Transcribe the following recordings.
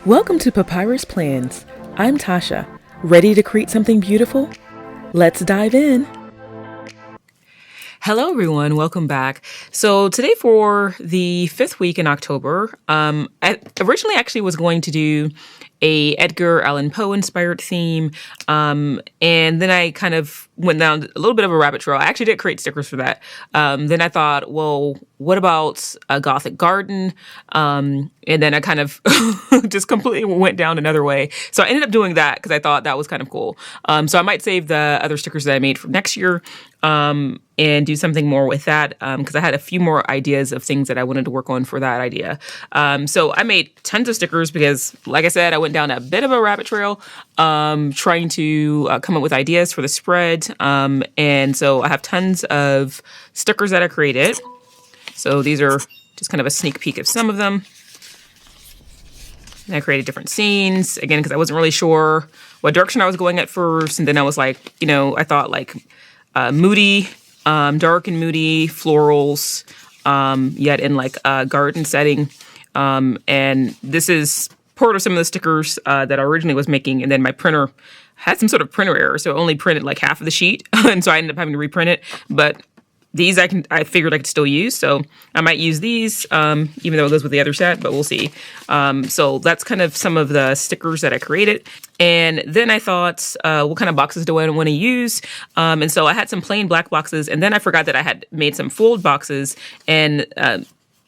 Welcome to Papyrus Plans. I'm Tasha. Ready to create something beautiful? Let's dive in. Hello everyone, welcome back. So today for the 5th week in October, I originally actually was going to do a Edgar Allan Poe inspired theme, and then I kind of went down a little bit of a rabbit trail. I actually did create stickers for that. Then I thought, well, what about a Gothic garden? And then I kind of just completely went down another way. So I ended up doing that because I thought that was kind of cool. So I might save the other stickers that I made for next year, and do something more with that, because I had a few more ideas of things that I wanted to work on for that idea. So I made tons of stickers because, like I said, I went down a bit of a rabbit trail, trying to come up with ideas for the spread. And so I have tons of stickers that I created. So these are just kind of a sneak peek of some of them. And I created different scenes, again, because I wasn't really sure what direction I was going at first. And then I was like, I thought like moody, dark and moody florals, yet in like a garden setting. And this is part of some of the stickers that I originally was making. And then my printer had some sort of printer error, so it only printed like half of the sheet. And so I ended up having to reprint it. But these I figured I could still use, so I might use these, even though it goes with the other set, but we'll see. So that's kind of some of the stickers that I created. And then I thought, what kind of boxes do I want to use? And so I had some plain black boxes, and then I forgot that I had made some fold boxes, and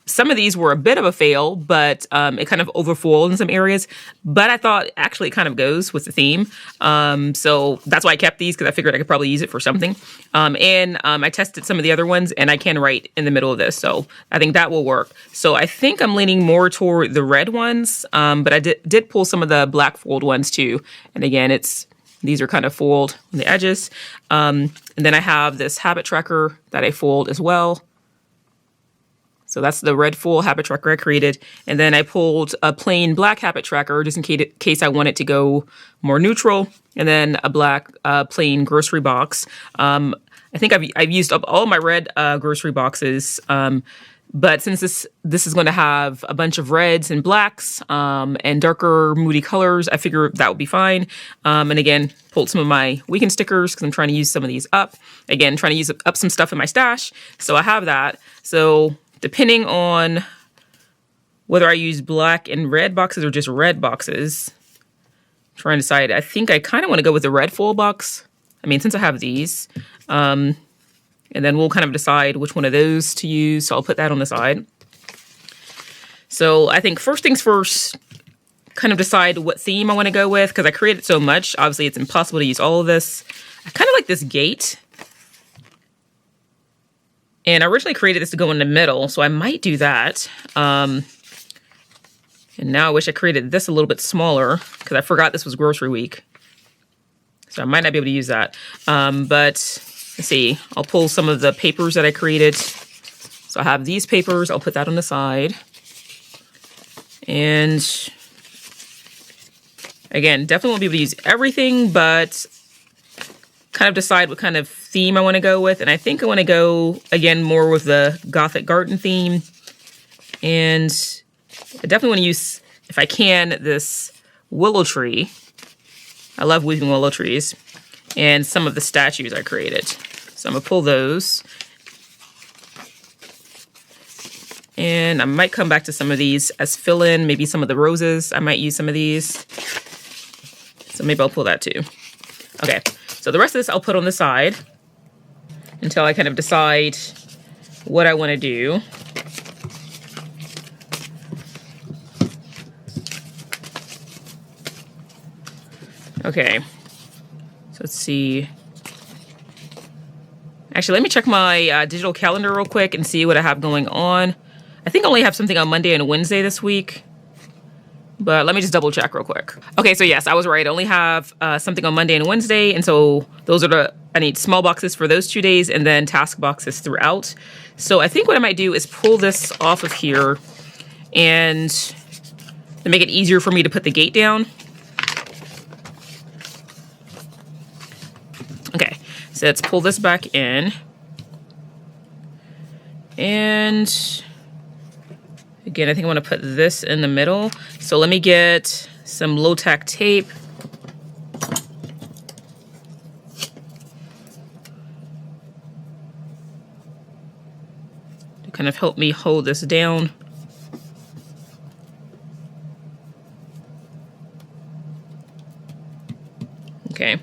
some of these were a bit of a fail, but it kind of overfolded in some areas. But I thought actually it kind of goes with the theme. So that's why I kept these, because I figured I could probably use it for something. And I tested some of the other ones, and I can write in the middle of this. So I think that will work. So I think I'm leaning more toward the red ones, but I did pull some of the black fold ones too. And again, these are kind of fold on the edges. And then I have this habit tracker that I fold as well. So that's the red full habit tracker I created. And then I pulled a plain black habit tracker just in case I wanted to go more neutral. And then a black plain grocery box. I think I've used up all my red grocery boxes. But since this is going to have a bunch of reds and blacks and darker moody colors, I figure that would be fine. And again, pulled some of my weekend stickers because I'm trying to use some of these up. Again, trying to use up some stuff in my stash. So I have that. So depending on whether I use black and red boxes or just red boxes, I'm trying to decide. I think I kind of want to go with the red full box. I mean, since I have these. And then we'll kind of decide which one of those to use. So I'll put that on the side. So I think first things first, kind of decide what theme I want to go with, because I created so much. Obviously, it's impossible to use all of this. I kind of like this gate. And I originally created this to go in the middle, so I might do that. And now I wish I created this a little bit smaller, because I forgot this was grocery week. So I might not be able to use that. But let's see, I'll pull some of the papers that I created. So I have these papers, I'll put that on the side. And again, definitely won't be able to use everything, but kind of decide what kind of theme I want to go with. And I think I want to go, again, more with the Gothic garden theme. And I definitely want to use, if I can, this willow tree. I love weeping willow trees. And some of the statues I created. So I'm going to pull those. And I might come back to some of these as fill-in. Maybe some of the roses. I might use some of these. So maybe I'll pull that too. Okay. So the rest of this I'll put on the side until I kind of decide what I want to do. Okay, so let's see. Actually, let me check my digital calendar real quick and see what I have going on. I think I only have something on Monday and Wednesday this week. But let me just double check real quick. Okay, so yes, I was right. I only have something on Monday and Wednesday. And so those are I need small boxes for those 2 days and then task boxes throughout. So I think what I might do is pull this off of here and to make it easier for me to put the gate down. Okay, so let's pull this back in. And Again, I think I want to put this in the middle. So let me get some low-tack tape. To kind of help me hold this down. Okay.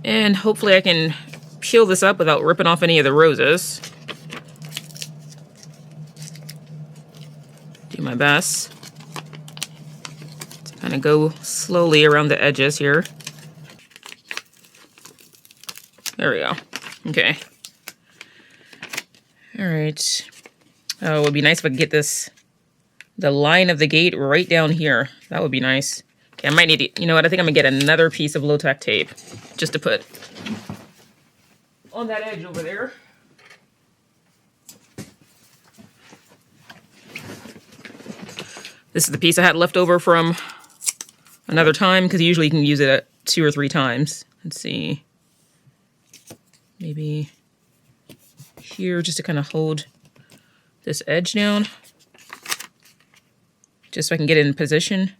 And hopefully I can peel this up without ripping off any of the roses. Do my best to kind of go slowly around the edges here. There we go. Okay. All right. Oh, it would be nice if I could get this, the line of the gate right down here. That would be nice. Okay, I might need to, you know what, I think I'm gonna get another piece of low-tack tape just to put on that edge over there. This is the piece I had left over from another time, because usually you can use it 2 or 3 times. Let's see. Maybe here, just to kind of hold this edge down. Just so I can get it in position.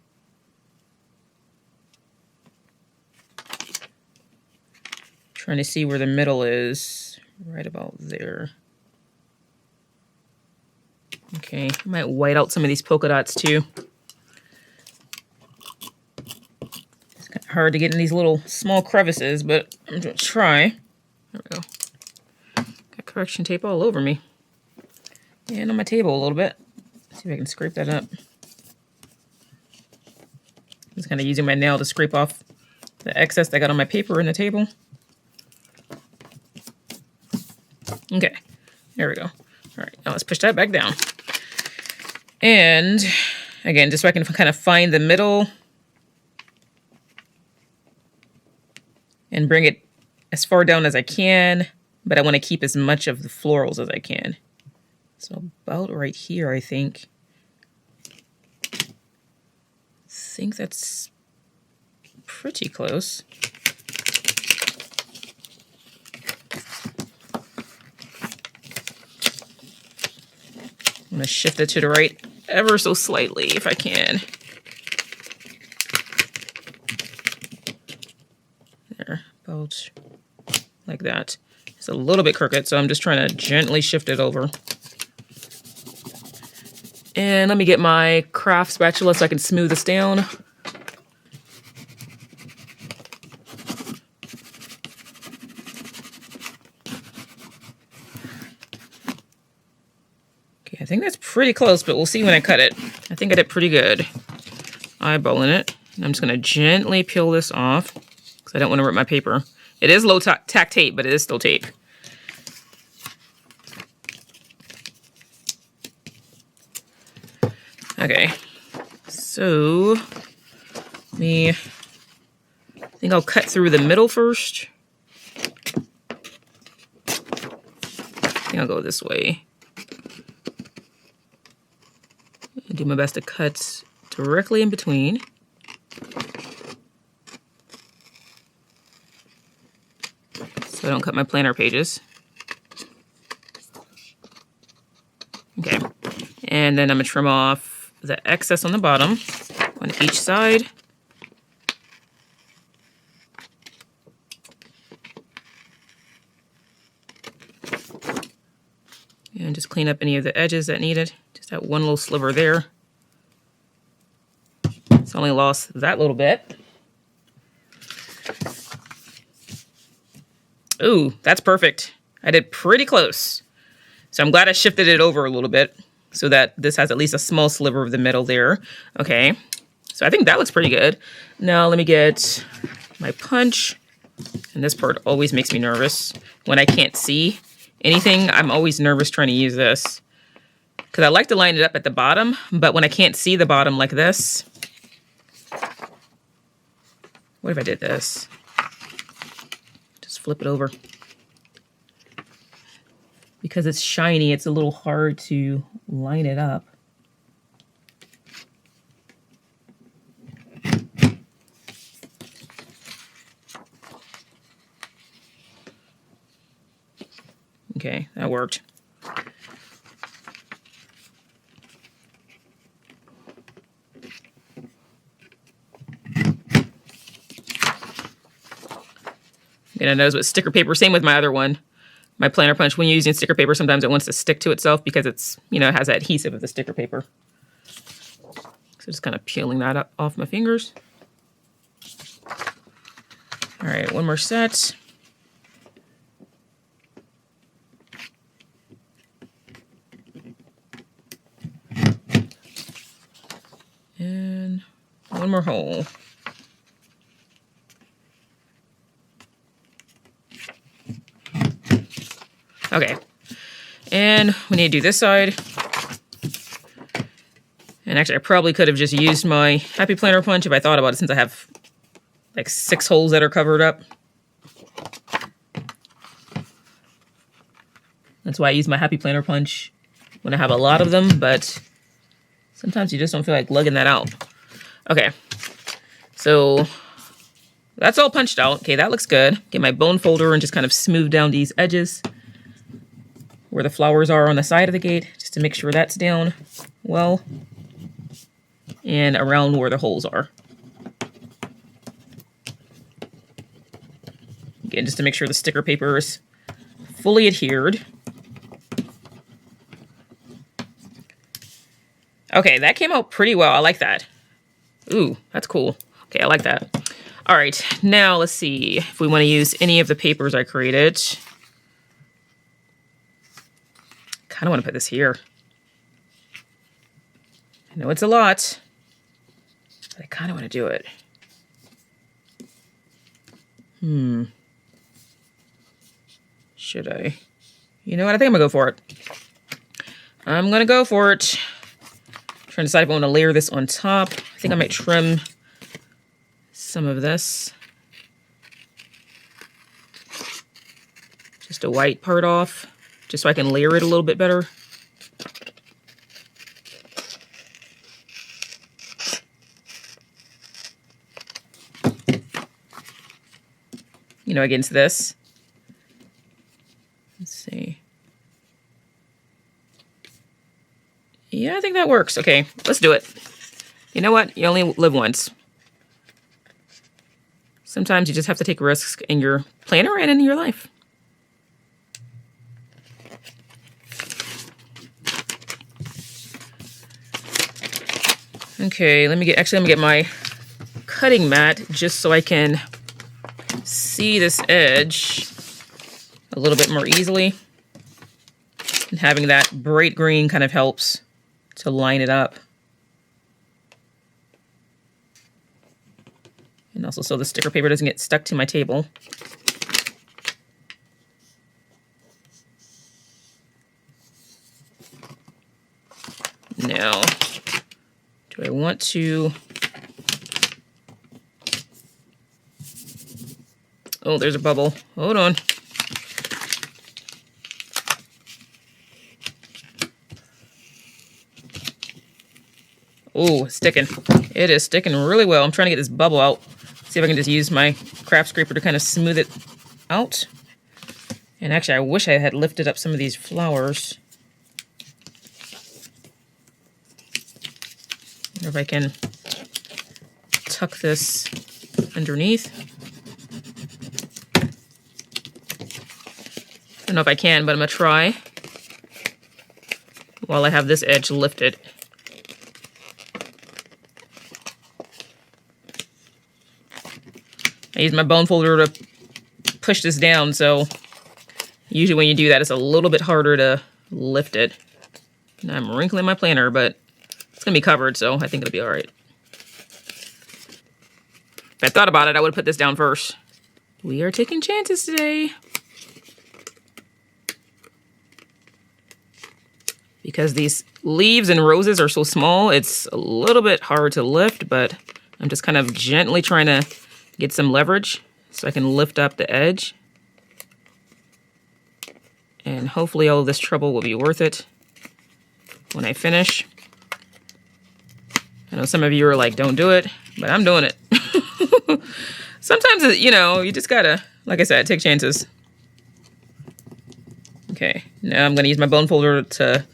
Trying to see where the middle is. Right about there. Okay, I might white out some of these polka dots too. It's kind of hard to get in these little small crevices, but I'm gonna try. There we go. Got correction tape all over me. And on my table a little bit. See if I can scrape that up. Just kind of using my nail to scrape off the excess that I got on my paper in the table. Okay, there we go. All right, now let's push that back down. And again, just so I can kind of find the middle and bring it as far down as I can, but I want to keep as much of the florals as I can. So about right here, I think that's pretty close. I'm going to shift it to the right ever so slightly if I can. There, about like that. It's a little bit crooked, so I'm just trying to gently shift it over. And let me get my craft spatula so I can smooth this down. Okay, I think that's pretty close, but we'll see when I cut it. I think I did pretty good eyeballing it. And I'm just going to gently peel this off because I don't want to rip my paper. It is low-tack tape, but it is still tape. Okay, so I think I'll cut through the middle first. I think I'll go this way. And do my best to cut directly in between. So I don't cut my planner pages. Okay, and then I'm gonna trim off the excess on the bottom on each side. And just clean up any of the edges that needed. Just that one little sliver there. It's only lost that little bit. Ooh, that's perfect. I did pretty close. So I'm glad I shifted it over a little bit so that this has at least a small sliver of the middle there. Okay, so I think that looks pretty good. Now let me get my punch. And this part always makes me nervous. When I can't see anything, I'm always nervous trying to use this. Because I like to line it up at the bottom, but when I can't see the bottom like this. What if I did this? Just flip it over. Because it's shiny, it's a little hard to line it up. Okay, that worked. And I noticed with sticker paper, same with my other one, my planner punch, when you're using sticker paper, sometimes it wants to stick to itself because it's, you know, it has that adhesive of the sticker paper. So just kind of peeling that up off my fingers. All right, one more set. And one more hole. Okay, and we need to do this side. And actually, I probably could have just used my Happy Planner punch if I thought about it, since I have like 6 holes that are covered up. That's why I use my Happy Planner punch when I have a lot of them, but sometimes you just don't feel like lugging that out. Okay, so that's all punched out. Okay, that looks good. Get my bone folder and just kind of smooth down these edges where the flowers are on the side of the gate, just to make sure that's down well, and around where the holes are. Again, just to make sure the sticker paper is fully adhered. Okay, that came out pretty well. I like that. Ooh, that's cool. Okay, I like that. All right, now let's see if we want to use any of the papers I created. Kind of want to put this here. I know it's a lot, but I kind of want to do it. Should I? You know what? I think I'm gonna go for it. I'm gonna go for it. Trying to decide if I want to layer this on top. I think I might trim some of this. Just a white part off, just so I can layer it a little bit better. You know, against this. Let's see. Yeah, I think that works. Okay, let's do it. You know what? You only live once. Sometimes you just have to take risks in your planner and in your life. Okay, let me get my cutting mat just so I can see this edge a little bit more easily. And having that bright green kind of helps to line it up. And also so the sticker paper doesn't get stuck to my table. Now, do I want to... Oh, there's a bubble. Hold on. Oh, it's sticking. It is sticking really well. I'm trying to get this bubble out. See if I can just use my craft scraper to kind of smooth it out. And actually, I wish I had lifted up some of these flowers. I wonder if I can tuck this underneath. I don't know if I can, but I'm gonna try while I have this edge lifted. I use my bone folder to push this down, so usually when you do that, it's a little bit harder to lift it. And I'm wrinkling my planner, but it's gonna be covered, so I think it'll be all right. If I thought about it, I would have put this down first. We are taking chances today. Because these leaves and roses are so small, it's a little bit hard to lift, but I'm just kind of gently trying to get some leverage so I can lift up the edge. And hopefully all of this trouble will be worth it when I finish. I know some of you are like, don't do it, but I'm doing it. Sometimes, you know, you just gotta, like I said, take chances. Okay, now I'm gonna use my bone folder to,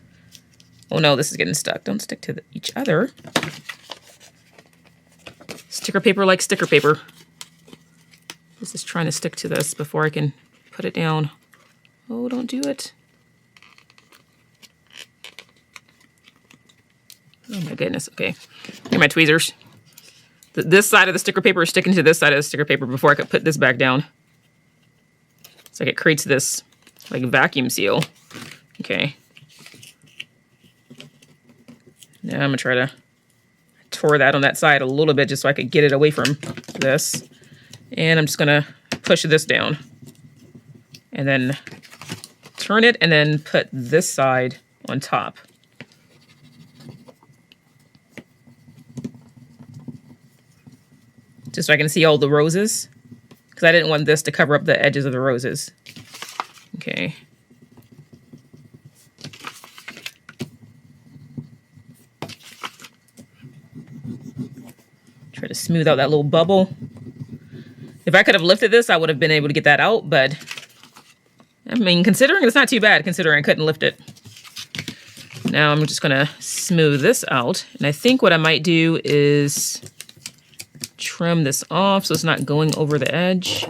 oh no, this is getting stuck. Don't stick to each other. Sticker paper like sticker paper. This is trying to stick to this before I can put it down. Oh, don't do it. Oh my goodness, okay. Here are my tweezers. This side of the sticker paper is sticking to this side of the sticker paper before I could put this back down. It's like it creates this like vacuum seal. Okay. Now I'm gonna try to tour that on that side a little bit just so I could get it away from this. And I'm just gonna push this down and then turn it and then put this side on top. Just so I can see all the roses, because I didn't want this to cover up the edges of the roses. Okay. Try to smooth out that little bubble. If I could have lifted this, I would have been able to get that out, but I mean, considering it's not too bad, considering I couldn't lift it. Now I'm just gonna smooth this out, and I think what I might do is trim this off so it's not going over the edge.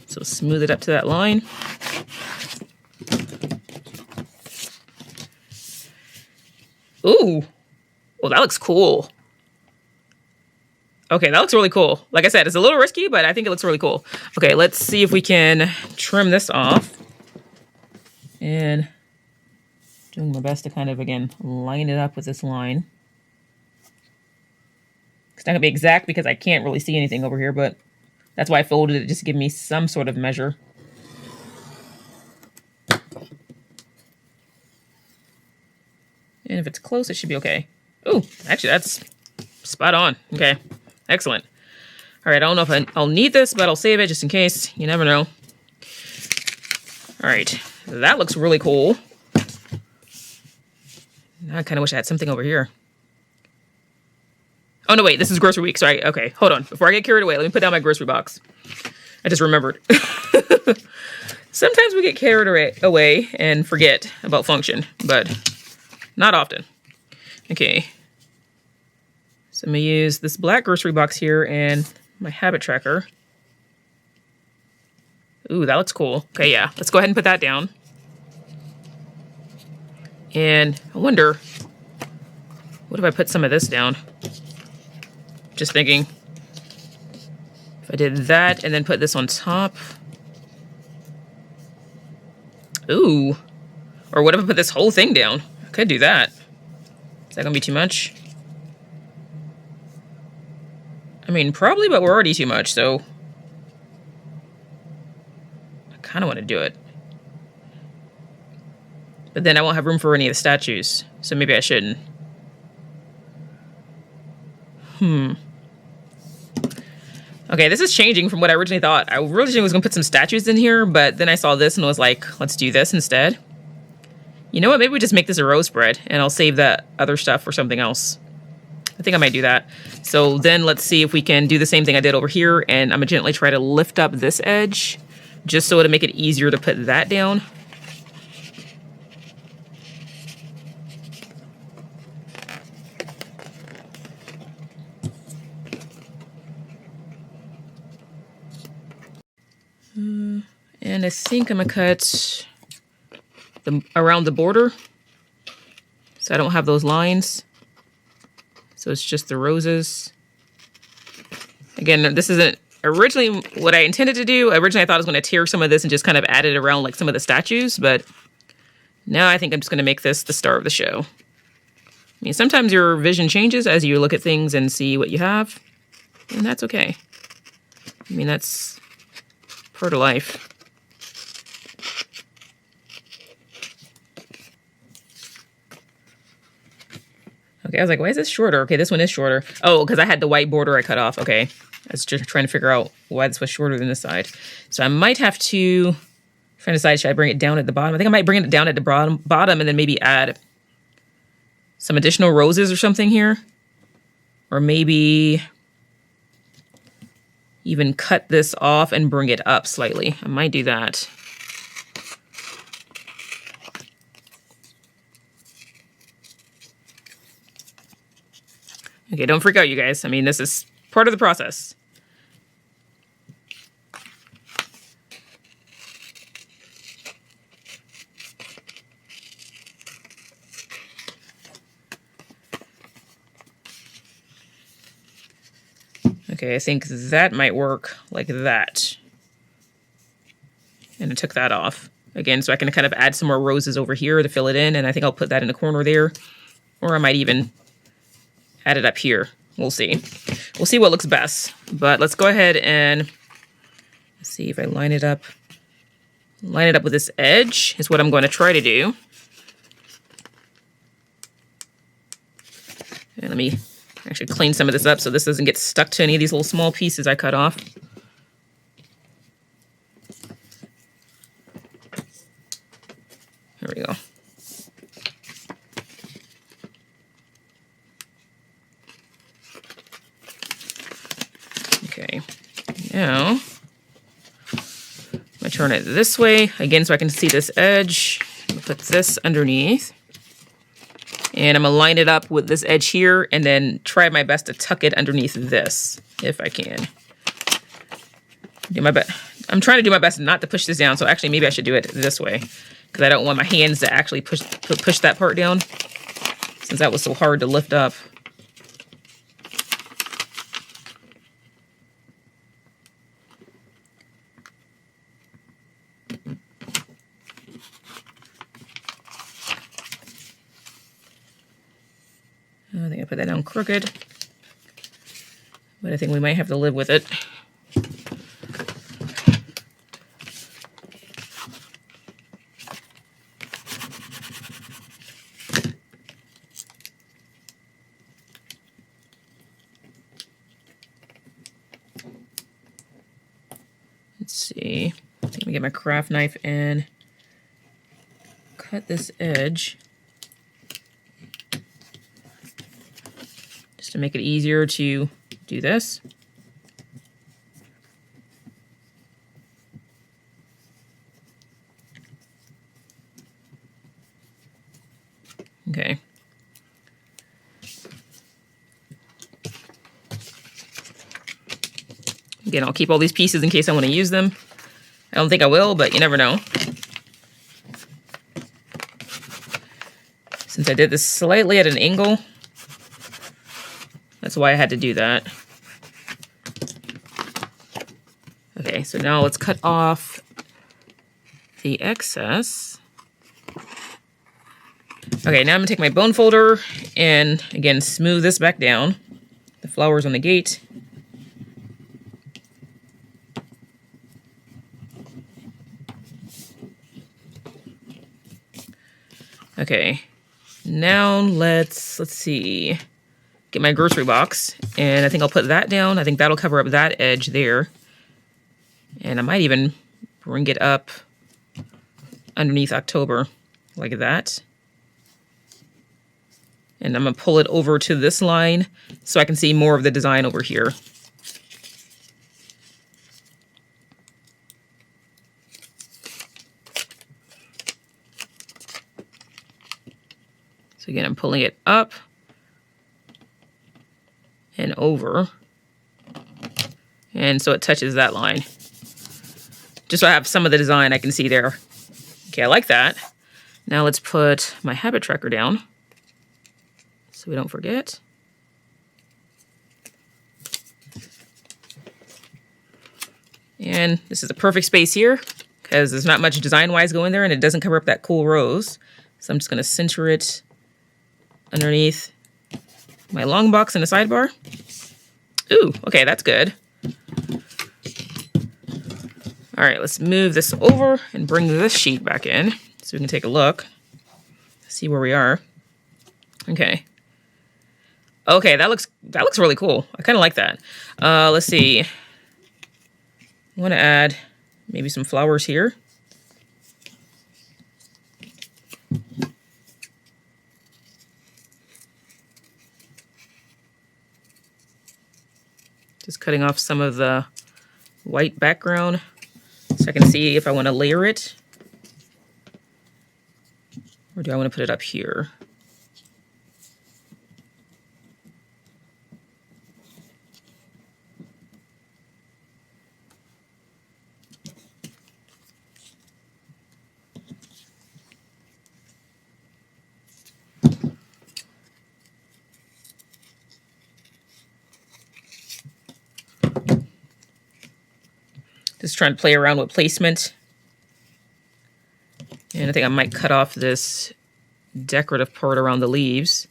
So smooth it up to that line. Ooh, well, that looks cool. Okay, that looks really cool. Like I said, it's a little risky, but I think it looks really cool. Okay, let's see if we can trim this off. And doing my best to kind of, again, line it up with this line. It's not gonna be exact because I can't really see anything over here, but that's why I folded it, just to give me some sort of measure. And if it's close, it should be okay. Ooh, actually, that's spot on. Okay, excellent. All right, I don't know if I'll need this, but I'll save it just in case. You never know. All right, that looks really cool. Now I kind of wish I had something over here. Oh, no, wait, this is grocery week. Sorry, okay, hold on. Before I get carried away, let me put down my grocery box. I just remembered. Sometimes we get carried away and forget about function, but not often. Okay. So I'm going to use this black grocery box here and my habit tracker. Ooh, that looks cool. Okay, yeah, let's go ahead and put that down. And I wonder, what if I put some of this down? Just thinking, if I did that and then put this on top. Ooh, or what if I put this whole thing down? I could do that. Is that gonna be too much? I mean, probably, but we're already too much, so I kind of want to do it. But then I won't have room for any of the statues, so maybe I shouldn't. Okay, this is changing from what I originally thought. I originally was going to put some statues in here, but then I saw this and was like, let's do this instead. You know what? Maybe we just make this a rose spread, and I'll save that other stuff for something else. I think I might do that. So then let's see if we can do the same thing I did over here, and I'm going to gently try to lift up this edge, just so it'll make it easier to put that down. And I think I'm gonna cut around the border so I don't have those lines. So it's just the roses. Again, this isn't originally what I intended to do. Originally I thought I was gonna tear some of this and just kind of add it around like some of the statues, but now I think I'm just gonna make this the star of the show. I mean, sometimes your vision changes as you look at things and see what you have, and that's okay. I mean, that's part of life. Okay, I was like, why is this shorter? Okay, this one is shorter. Oh, because I had the white border I cut off. Okay, I was just trying to figure out why this was shorter than this side. So I might have to try to decide, should I bring it down at the bottom? I think I might bring it down at the bottom and then maybe add some additional roses or something here. Or maybe even cut this off and bring it up slightly. I might do that. Okay, don't freak out, you guys. I mean, this is part of the process. Okay, I think that might work like that. And I took that off. Again, so I can kind of add some more roses over here to fill it in, and I think I'll put that in the corner there. Or I might even add it up here. We'll see. We'll see what looks best. But let's go ahead and see if I line it up. Line it up with this edge is what I'm going to try to do. And let me actually clean some of this up so this doesn't get stuck to any of these little small pieces I cut off. There we go. Okay, now I'm gonna turn it this way again so I can see this edge. I'm gonna put this underneath. And I'm gonna line it up with this edge here and then try my best to tuck it underneath this, if I can. Do my best. I'm trying to do my best not to push this down, so actually maybe I should do it this way because I don't want my hands to actually push that part down since that was so hard to lift up. I think I put that down crooked, but I think we might have to live with it. Let's see. I think I'm gonna get my craft knife and cut this edge. To make it easier to do this. Okay. Again, I'll keep all these pieces in case I want to use them. I don't think I will, but you never know. Since I did this slightly at an angle, that's why I had to do that. Okay, so now let's cut off the excess. Okay, now I'm gonna take my bone folder and again, smooth this back down. The flowers on the gate. Okay, now let's see. Get my grocery box, and I think I'll put that down. I think that'll cover up that edge there. And I might even bring it up underneath October, like that. And I'm gonna pull it over to this line so I can see more of the design over here. So again, I'm pulling it up and over, and so it touches that line. Just so I have some of the design I can see there. Okay, I like that. Now let's put my habit tracker down so we don't forget. And this is a perfect space here because there's not much design-wise going there and it doesn't cover up that cool rose. So I'm just gonna center it underneath my long box and a sidebar. Ooh, okay, that's good. All right, let's move this over and bring this sheet back in so we can take a look, see where we are. Okay. Okay, that looks really cool. I kind of like that. Let's see. I want to add maybe some flowers here. Just cutting off some of the white background so I can see if I want to layer it. Or do I want to put it up here? Just trying to play around with placement. And I think I might cut off this decorative part around the leaves.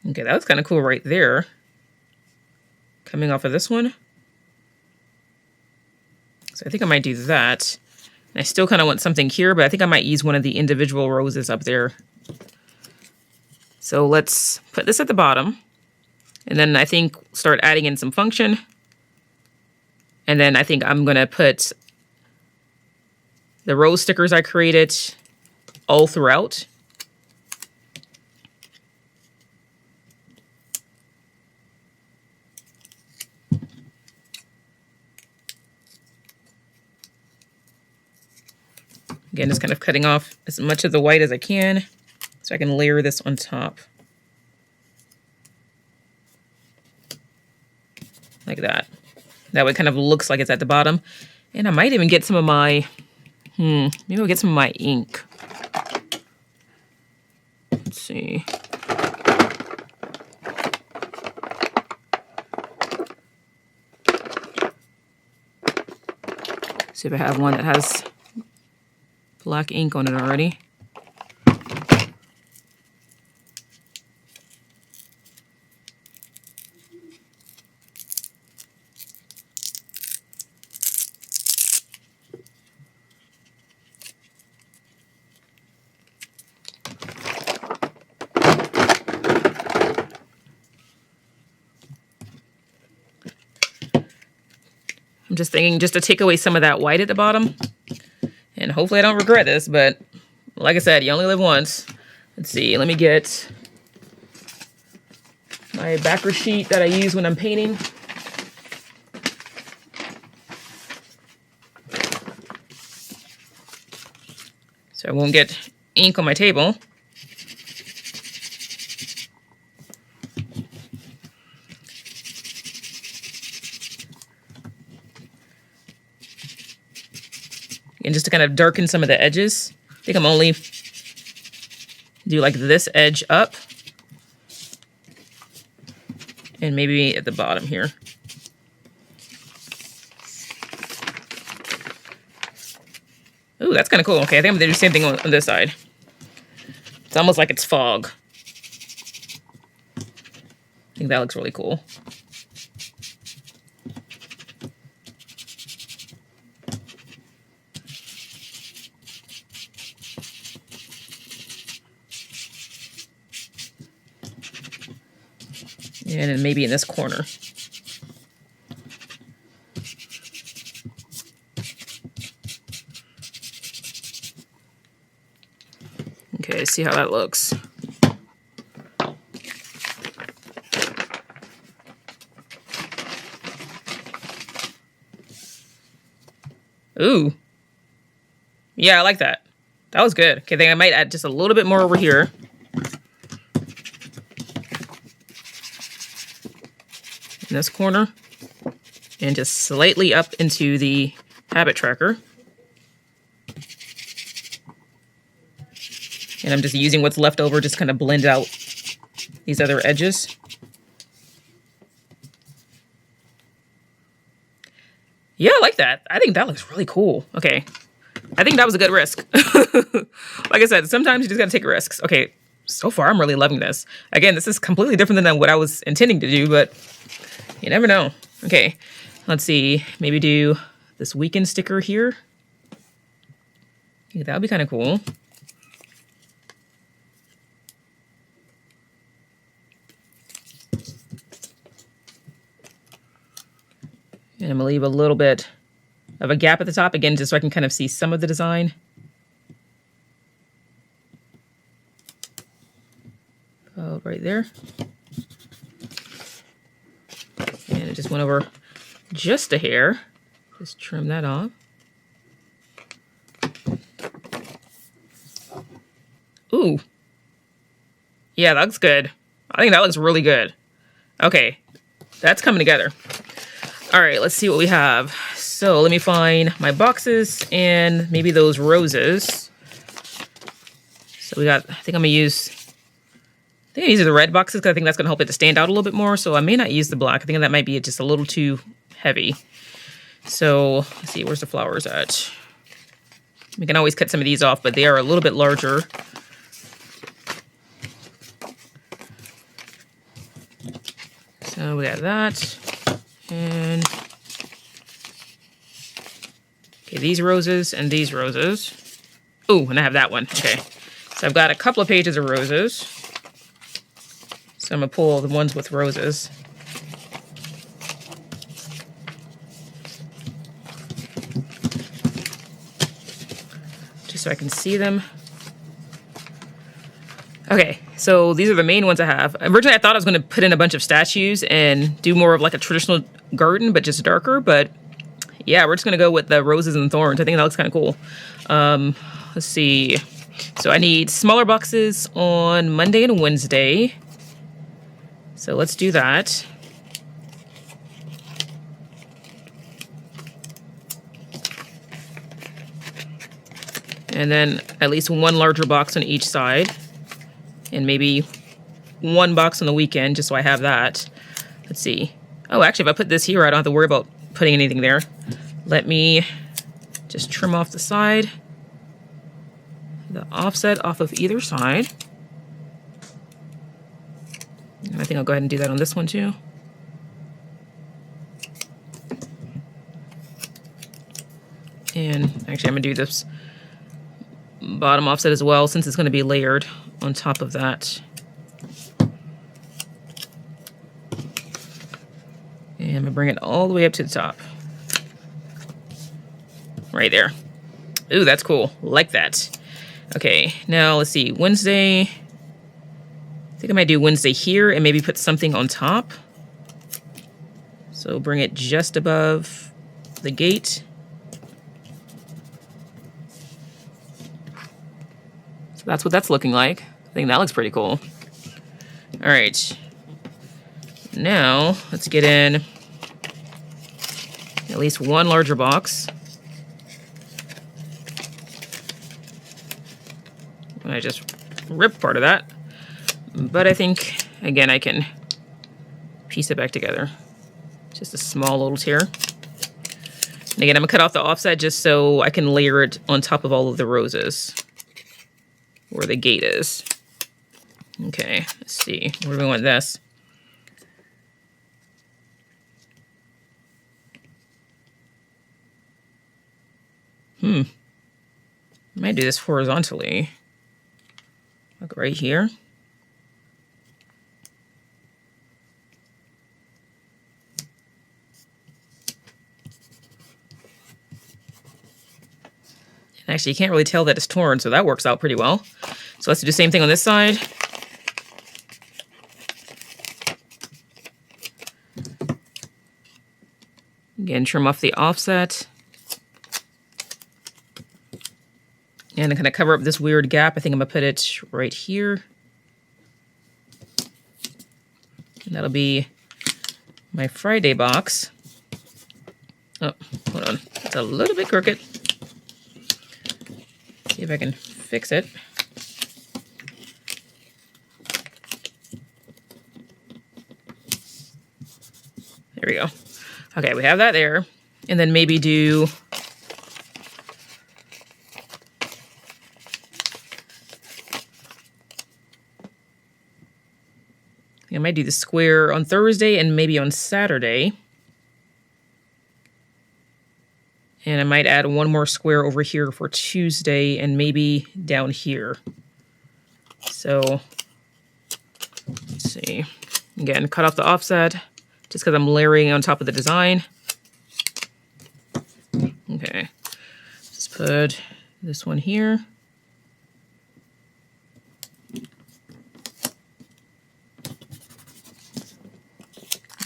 Okay, that was kind of cool right there. Coming off of this one. So I think I might do that. And I still kind of want something here, but I think I might use one of the individual roses up there. So let's put this at the bottom. And then I think start adding in some function. And then I think I'm going to put the rose stickers I created all throughout. Again, just kind of cutting off as much of the white as I can so I can layer this on top. Like that. That way it kind of looks like it's at the bottom. And I might even get some of my, maybe I'll get some of my ink. Let's see. See if I have one that has black ink on it already. I'm just thinking just to take away some of that white at the bottom. And hopefully I don't regret this, but like I said, you only live once. Let's see, let me get my backer sheet that I use when I'm painting. So I won't get ink on my table. And just to kind of darken some of the edges. I think I'm only do like this edge up. And maybe at the bottom here. Ooh, that's kind of cool. Okay, I think I'm gonna do the same thing on this side. It's almost like it's fog. I think that looks really cool. And then maybe in this corner. Okay, see how that looks. Ooh. Yeah, I like that. That was good. Okay, then I might add just a little bit more over here. In this corner. And just slightly up into the habit tracker. And I'm just using what's left over, just kind of blend out these other edges. Yeah, I like that. I think that looks really cool. Okay. I think that was a good risk. Like I said, sometimes you just gotta take risks. Okay, so far I'm really loving this. Again, this is completely different than what I was intending to do, but you never know. Okay, let's see. Maybe do this weekend sticker here. Yeah, that would be kind of cool. And I'm gonna leave a little bit of a gap at the top again, just so I can kind of see some of the design. Oh, right there. And it just went over just a hair. Just trim that off. Ooh. Yeah, that looks good. I think that looks really good. Okay, that's coming together. All right, let's see what we have. So let me find my boxes and maybe those roses. So we got, I think I'm gonna use think these are the red boxes because I think that's going to help it to stand out a little bit more. So I may not use the black. I think that might be just a little too heavy. So let's see, where's the flowers at? We can always cut some of these off, but they are a little bit larger. So we got that. And okay, these roses and these roses. Oh, and I have that one. Okay. So I've got a couple of pages of roses. So I'm going to pull the ones with roses. Just so I can see them. Okay, so these are the main ones I have. Originally, I thought I was going to put in a bunch of statues and do more of like a traditional garden, but just darker. But yeah, we're just going to go with the roses and thorns. I think that looks kind of cool. Let's see. So I need smaller boxes on Monday and Wednesday. So let's do that. And then at least one larger box on each side. And maybe one box on the weekend, just so I have that. Let's see. Oh, actually, if I put this here, I don't have to worry about putting anything there. Let me just trim off the side. The offset off of either side. And I think I'll go ahead and do that on this one too. And actually, I'm going to do this bottom offset as well, since it's going to be layered on top of that. And I'm going to bring it all the way up to the top. Right there. Ooh, that's cool. Like that. Okay, now let's see. Wednesday. I think I might do Wednesday here and maybe put something on top. So bring it just above the gate. So that's what that's looking like. I think that looks pretty cool. All right. Now, let's get in at least one larger box. And I just ripped part of that. But I think, again, I can piece it back together. Just a small little tear. And again, I'm going to cut off the offset just so I can layer it on top of all of the roses where the gate is. Okay, let's see. Where do we want this? I might do this horizontally. Like right here. And actually, you can't really tell that it's torn, so that works out pretty well. So let's do the same thing on this side. Again, trim off the offset. And I'm going to cover up this weird gap. I think I'm going to put it right here. And that'll be my Friday box. Oh, hold on. It's a little bit crooked. See if I can fix it. There we go. Okay, we have that there. And then maybe do... I might do the square on Thursday and maybe on Saturday. And I might add one more square over here for Tuesday and maybe down here. So, let's see. Again, cut off the offset just because I'm layering on top of the design. Okay. Just put this one here.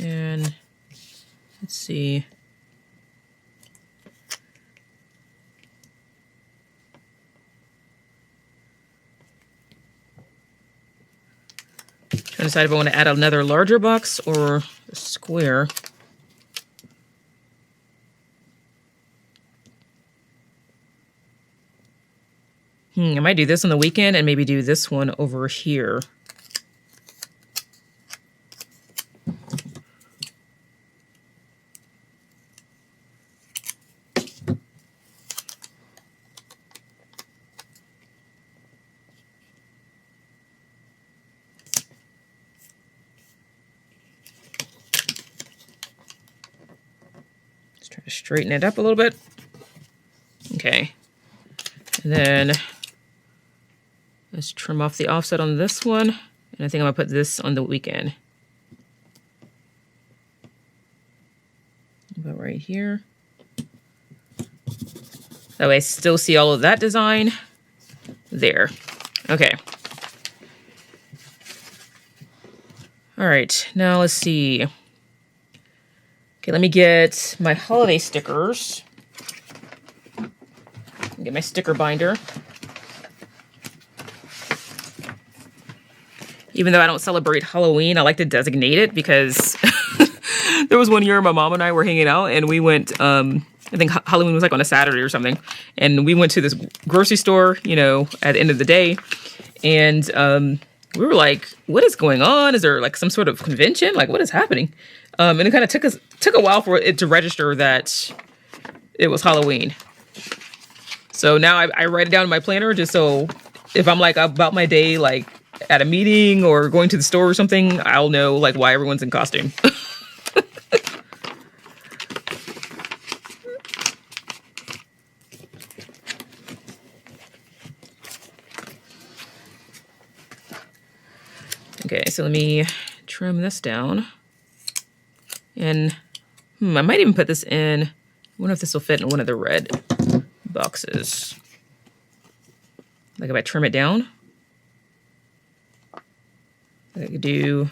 And let's see. Trying to decide if I want to add another larger box or a square. I might do this on the weekend and maybe do this one over here. straighten it up a little bit. Okay. And then let's trim off the offset on this one. And I think I'm gonna put this on the weekend. About right here. That way I still see all of that design there. Okay. All right, now let's see. Okay, let me get my holiday stickers. Get my sticker binder. Even though I don't celebrate Halloween, I like to designate it because there was one year my mom and I were hanging out and we went, I think Halloween was like on a Saturday or something. And we went to this grocery store, you know, at the end of the day. And we were like, what is going on? Is there like some sort of convention? Like, what is happening? And it kind of took a while for it to register that it was Halloween. So now I write it down in my planner just so if I'm like about my day, like at a meeting or going to the store or something, I'll know like why everyone's in costume. Okay, so let me trim this down. And I might even put this in. I wonder if this will fit in one of the red boxes. Like if I trim it down, I could do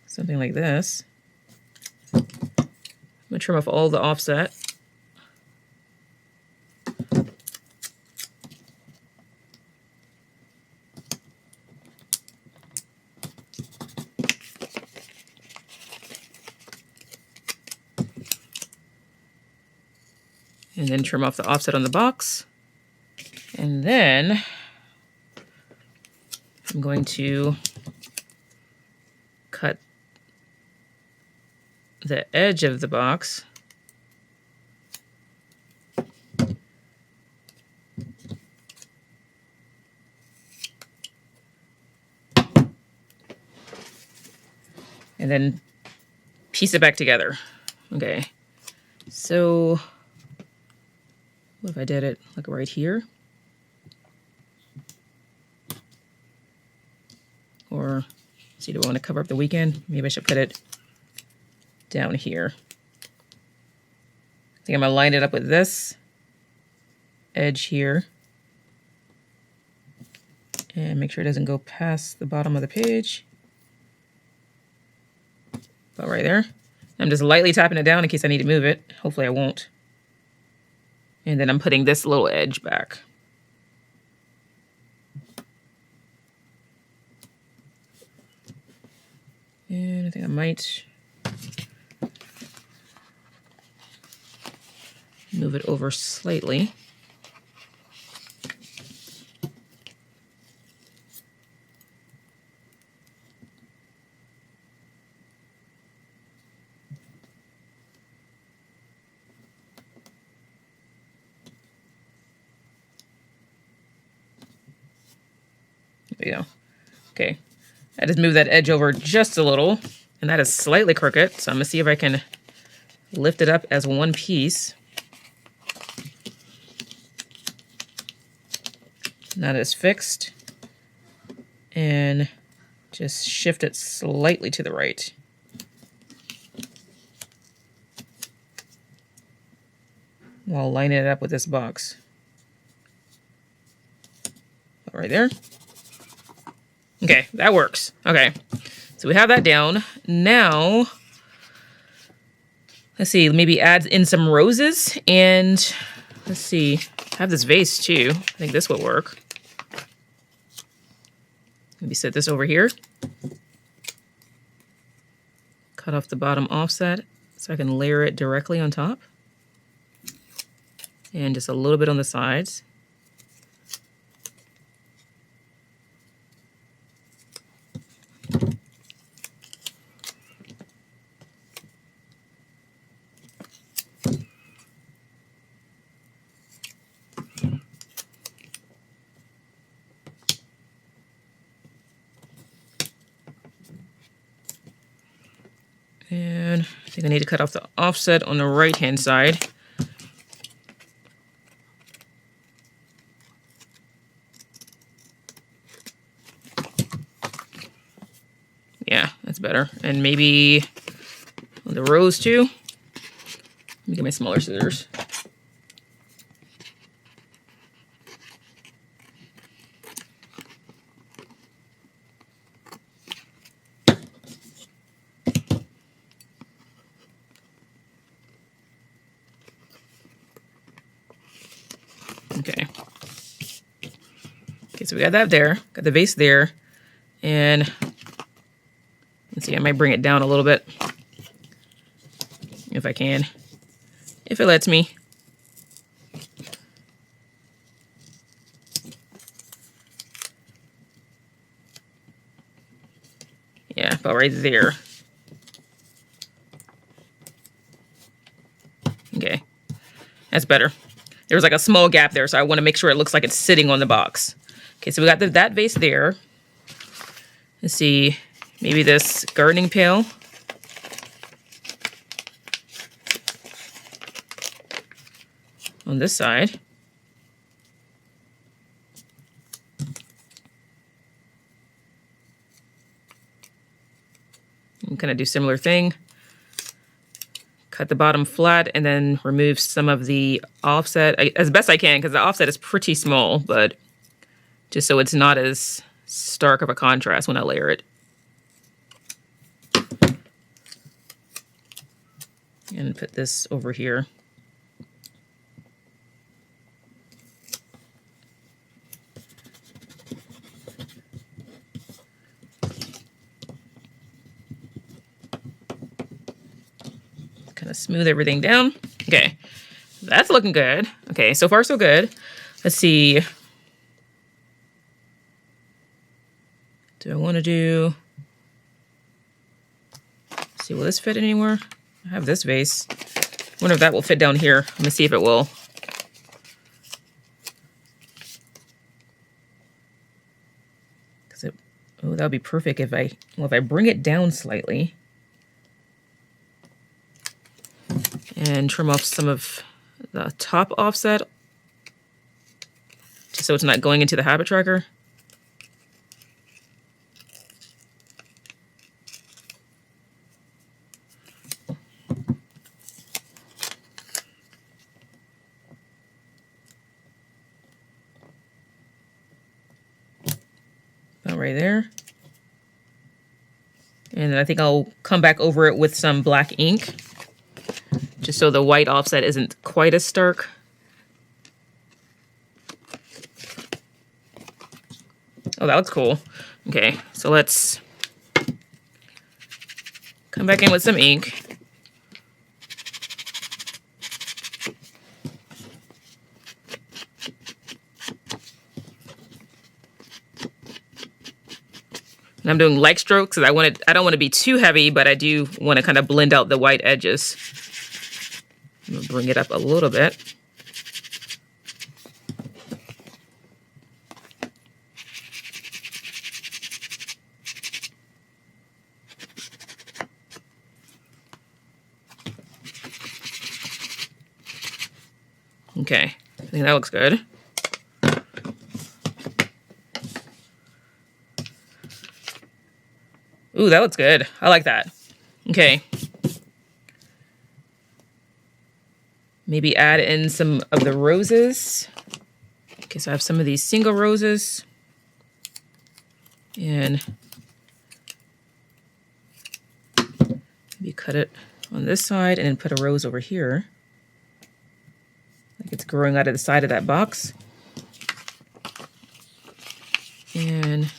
something like this. I'm gonna trim off all the offset. And then trim off the offset on the box. And then I'm going to cut the edge of the box. And then piece it back together. Okay, so what if I did it like right here? Or, see, do I want to cover up the weekend? Maybe I should put it down here. I think I'm going to line it up with this edge here. And make sure it doesn't go past the bottom of the page. About right there. I'm just lightly tapping it down in case I need to move it. Hopefully I won't. And then I'm putting this little edge back. And I think I might move it over slightly. There we go. Okay. I just moved that edge over just a little, and that is slightly crooked. So I'm gonna see if I can lift it up as one piece. Now that it's fixed, and just shift it slightly to the right. While lining it up with this box. Right there. Okay, that works. Okay, so we have that down. Now, let's see, maybe add in some roses. And let's see, I have this vase too. I think this would work. Maybe set this over here. Cut off the bottom offset so I can layer it directly on top. And just a little bit on the sides. And think I need to cut off the offset on the right-hand side. Yeah, that's better. And maybe on the rows too. Let me get my smaller scissors. Okay. Okay, so we got that there. Got the vase there. And let's see, I might bring it down a little bit. If I can. If it lets me. Yeah, about right there. Okay. That's better. There was like a small gap there, so I want to make sure it looks like it's sitting on the box. Okay, so we got that vase there. Let's see, maybe this gardening pail. On this side. And kind of do similar thing. Cut the bottom flat and then remove some of the offset as best I can, because the offset is pretty small, but just so it's not as stark of a contrast when I layer it. And put this over here. Kind of smooth everything down. Okay, that's looking good. Okay, so far so good. Let's see. Do I want to do... Let's see, will this fit anywhere? I have this vase. Wonder if that will fit down here. Let me see if it will. Oh, that would be perfect if I bring it down slightly. And trim off some of the top offset, just so it's not going into the habit tracker. About right there. And then I think I'll come back over it with some black ink, just so the white offset isn't quite as stark. Oh, that looks cool. Okay, so let's come back in with some ink. And I'm doing light strokes because I don't want to be too heavy, but I do want to kind of blend out the white edges. I'm gonna bring it up a little bit. Okay, I think that looks good. Ooh, that looks good. I like that. Okay. Maybe add in some of the roses. Okay, so I have some of these single roses. And maybe cut it on this side and then put a rose over here. Like it's growing out of the side of that box. And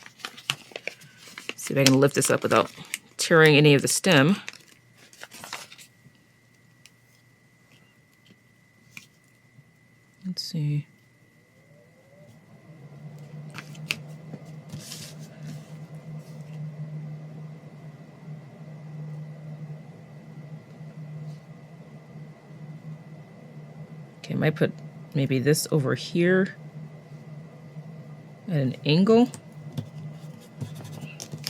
see if I can lift this up without tearing any of the stem. Let's see. Okay, I might put maybe this over here at an angle.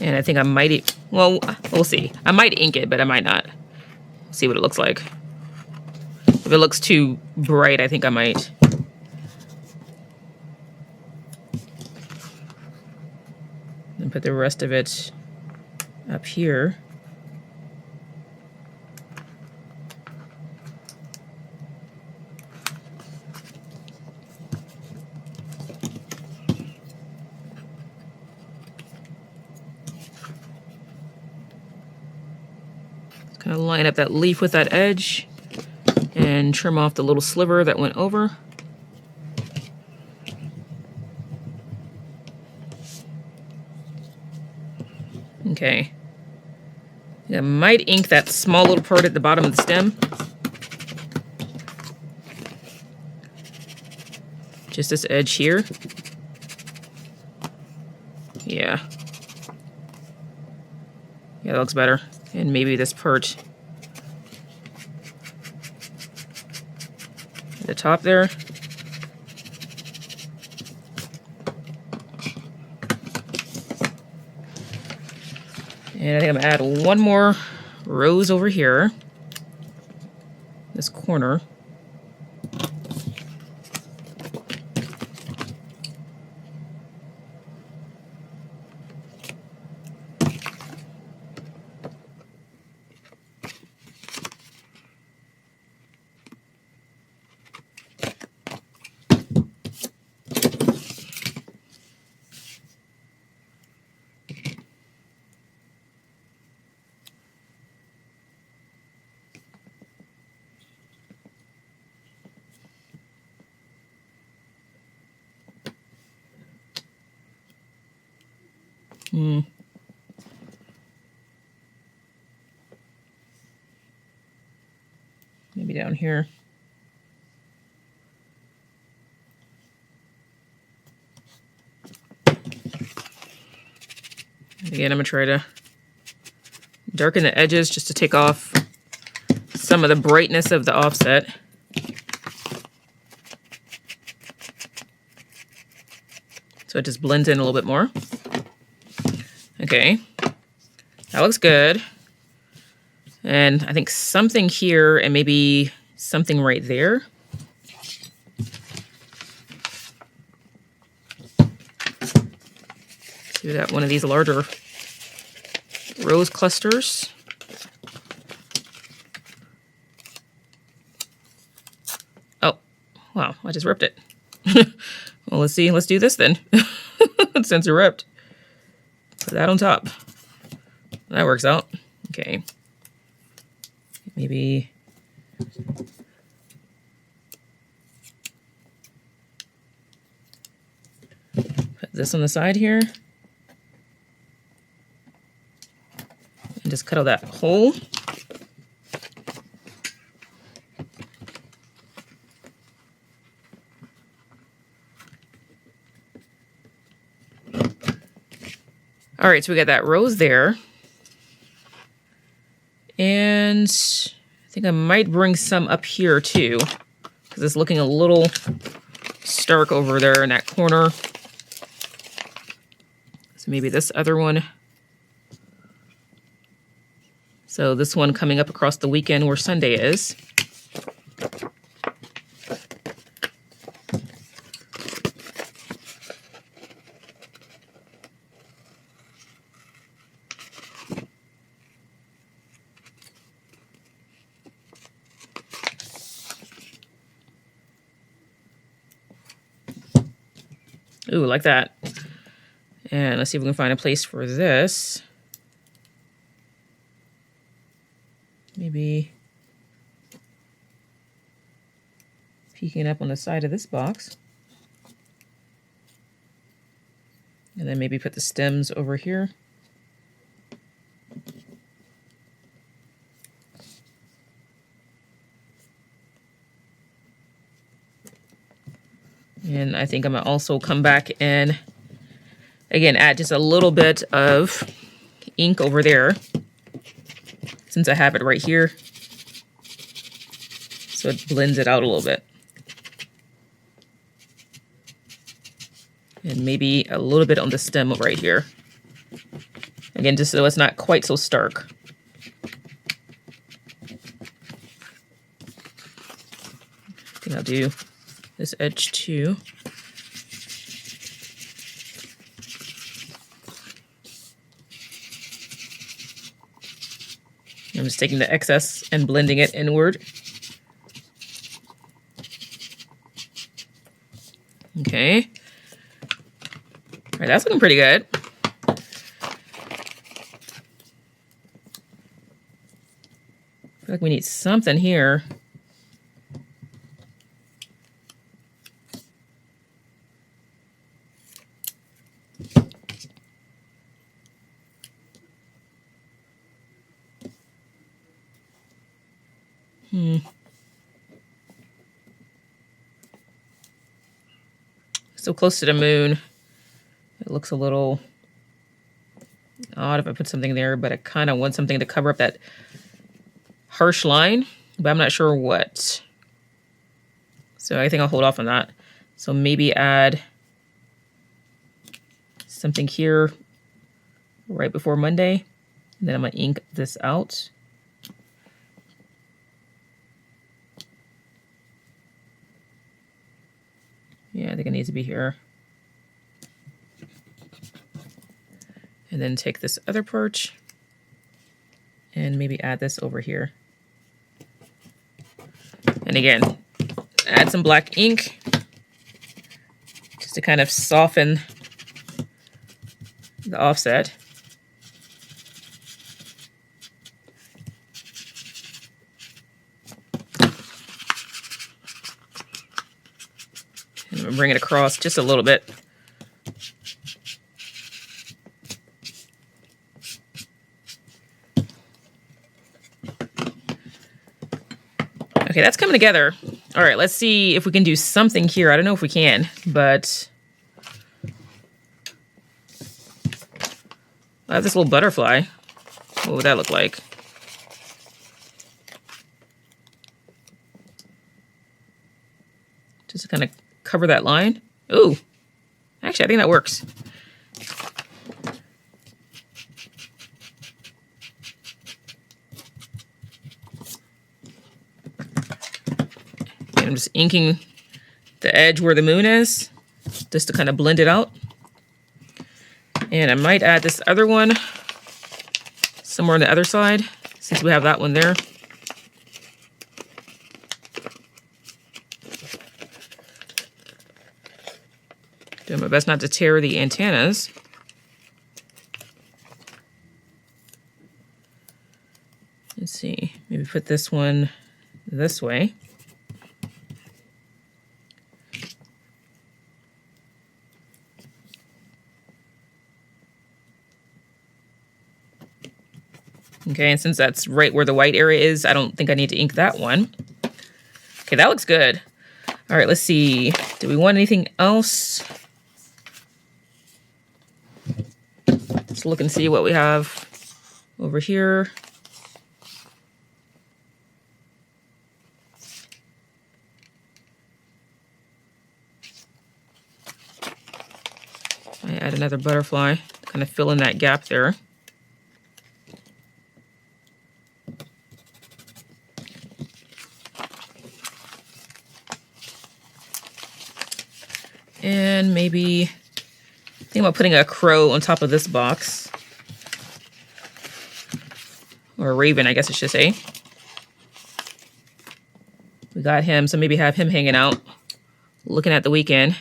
And I think I might, well, we'll see. I might ink it, but I might not. See what it looks like. If it looks too bright, I think I might. And put the rest of it up here. Kind of line up that leaf with that edge and trim off the little sliver that went over. Okay. I might ink that small little part at the bottom of the stem. Just this edge here. Yeah. Yeah, that looks better. And maybe this part at the top there. And I think I'm gonna add one more rose over here, this corner. Maybe down here. Again, I'm gonna try to darken the edges just to take off some of the brightness of the offset. So it just blends in a little bit more. Okay, that looks good. And I think something here and maybe something right there. Do that one of these larger rose clusters. Oh, wow, I just ripped it. Well, let's see, let's do this then. Since it ripped. Put that on top. That works out. Okay. Maybe put this on the side here. And just cut out that hole. All right, so we got that rose there. And I think I might bring some up here too, because it's looking a little stark over there in that corner. So maybe this other one. So this one coming up across the weekend where Sunday is. Ooh, like that. And let's see if we can find a place for this. Maybe peeking up on the side of this box. And then maybe put the stems over here. And I think I'm gonna also come back and, again, add just a little bit of ink over there, since I have it right here. So it blends it out a little bit. And maybe a little bit on the stem right here. Again, just so it's not quite so stark. think I'll do this edge too. I'm just taking the excess and blending it inward. Okay. All right, that's looking pretty good. I feel like we need something here. So close to the moon. It looks a little odd if I put something there, but I kind of want something to cover up that harsh line, but I'm not sure what. So I think I'll hold off on that. So maybe add something here right before Monday. And then I'm going to ink this out. Yeah, I think it needs to be here. And then take this other part and maybe add this over here. And again, add some black ink just to kind of soften the offset. And I'm gonna bring it across just a little bit. Okay, that's coming together. All right, let's see if we can do something here. I don't know if we can, but I have this little butterfly. What would that look like? Just to kind of cover that line. Ooh, actually, I think that works. I'm just inking the edge where the moon is, just to kind of blend it out. And I might add this other one somewhere on the other side, since we have that one there. Doing my best not to tear the antennas. Let's see, maybe put this one this way. Okay, and since that's right where the white area is, I don't think I need to ink that one. Okay, that looks good. All right, let's see. Do we want anything else? Let's look and see what we have over here. I add another butterfly, kind of fill in that gap there. And maybe think about putting a crow on top of this box. Or a raven, I guess I should say. We got him, so maybe have him hanging out, looking at the weekend.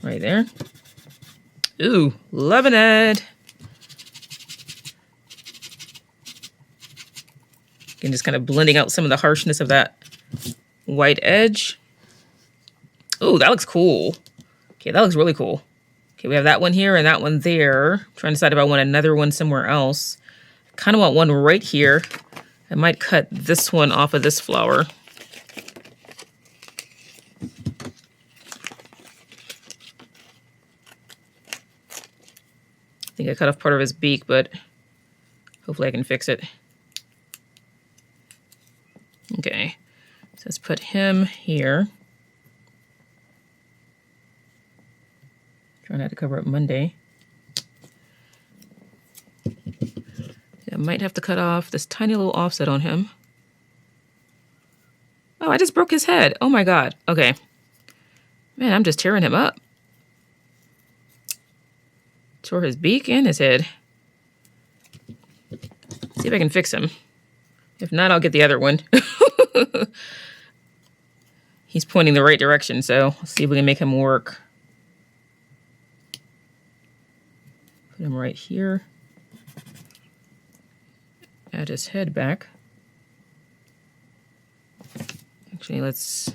Right there. Ooh, loving it. Again, just kind of blending out some of the harshness of that white edge. Oh, that looks cool. Okay, that looks really cool. Okay, we have that one here and that one there. I'm trying to decide if I want another one somewhere else. I kind of want one right here. I might cut this one off of this flower. I think I cut off part of his beak, but hopefully I can fix it. Okay, so let's put him here. Trying And I had to cover up Monday. Yeah, I might have to cut off this tiny little offset on him. Oh, I just broke his head. Oh my God. Okay. Man, I'm just tearing him up. Tore his beak and his head. See if I can fix him. If not, I'll get the other one. He's pointing the right direction, so let's see if we can make him work. Put him right here. Add his head back. Actually, let's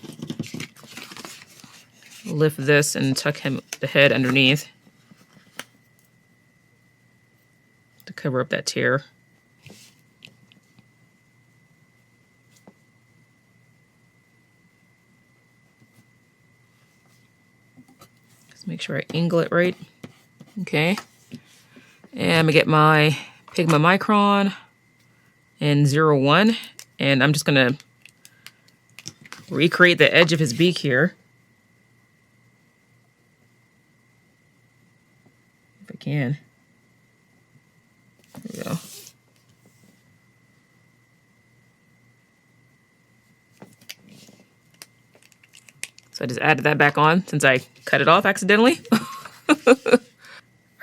lift this and tuck the head underneath to cover up that tear. Just make sure I angle it right. Okay. And I'm gonna get my Pigma Micron and 01, and I'm just gonna recreate the edge of his beak here. If I can. There we go. So I just added that back on since I cut it off accidentally.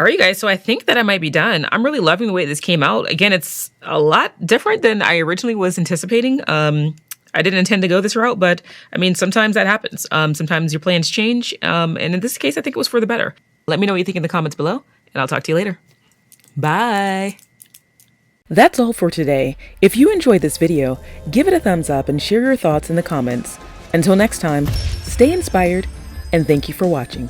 All right, you guys, so I think that I might be done. I'm really loving the way this came out. Again, it's a lot different than I originally was anticipating. I didn't intend to go this route, but I mean, sometimes that happens. Sometimes your plans change. And in this case, I think it was for the better. Let me know what you think in the comments below, and I'll talk to you later. Bye. That's all for today. If you enjoyed this video, give it a thumbs up and share your thoughts in the comments. Until next time, stay inspired, and thank you for watching.